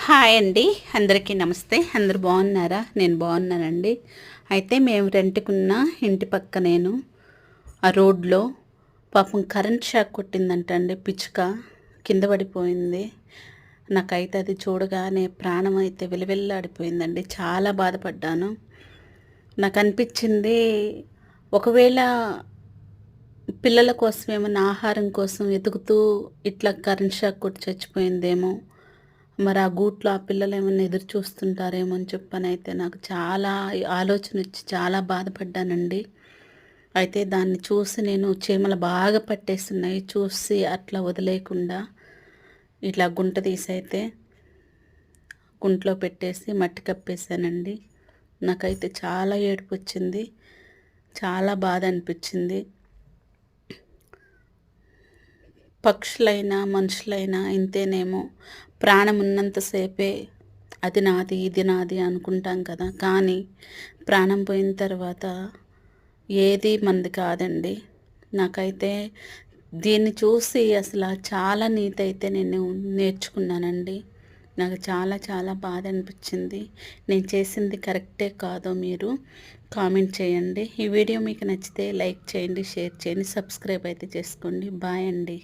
Hi అండి. అందరికీ నమస్తే. అందరూ బాగున్నారా? నేను బాగున్నానండి. అయితే మేము రెంట్కున్న ఇంటి పక్క నేను ఆ రోడ్లో పాపం కరెంట్ షాక్ కొట్టిందంటండి. పిచ్చుక కింద పడిపోయింది. నాకైతే అది చూడగానే ప్రాణం అయితే విలవిల్లాడిపోయిందండి. చాలా బాధపడ్డాను. నాకు అనిపించింది, ఒకవేళ పిల్లల కోసం ఏమన్నా ఆహారం కోసం వెతుకుతూ ఇట్లా కరెంట్ షాక్ కొట్టి చచ్చిపోయిందేమో, మరి ఆ గూట్లో ఆ పిల్లలు ఏమన్నా ఎదురు చూస్తుంటారేమో అని చెప్పనైతే నాకు చాలా ఆలోచన వచ్చి చాలా బాధపడ్డానండి. అయితే దాన్ని చూసి నేను చీమలు బాగా పట్టేస్తున్నాయి. చూసి అట్లా వదిలేయకుండా ఇట్లా గుంట తీసైతే గుంట్లో పెట్టేసి మట్టి కప్పేశానండి. నాకైతే చాలా ఏడుపు వచ్చింది. చాలా బాధ అనిపించింది. పక్షులైనా మనుషులైనా ఇంతేనేమో, ప్రాణం ఉన్నంతసేపే అది నాది ఇది నాది అనుకుంటాం కదా, కానీ ప్రాణం పోయిన తర్వాత ఏది మనది కాదండి. నాకైతే దీన్ని చూసి అసలు చాలా నీతి అయితే నేను నేర్చుకున్నానండి. నాకు చాలా చాలా బాధ అనిపించింది. నేను చేసింది కరెక్టే కాదో మీరు కామెంట్ చేయండి. ఈ వీడియో మీకు నచ్చితే లైక్ చేయండి, షేర్ చేయండి, సబ్స్క్రైబ్ అయితే చేసుకోండి. బాయ్ అండి.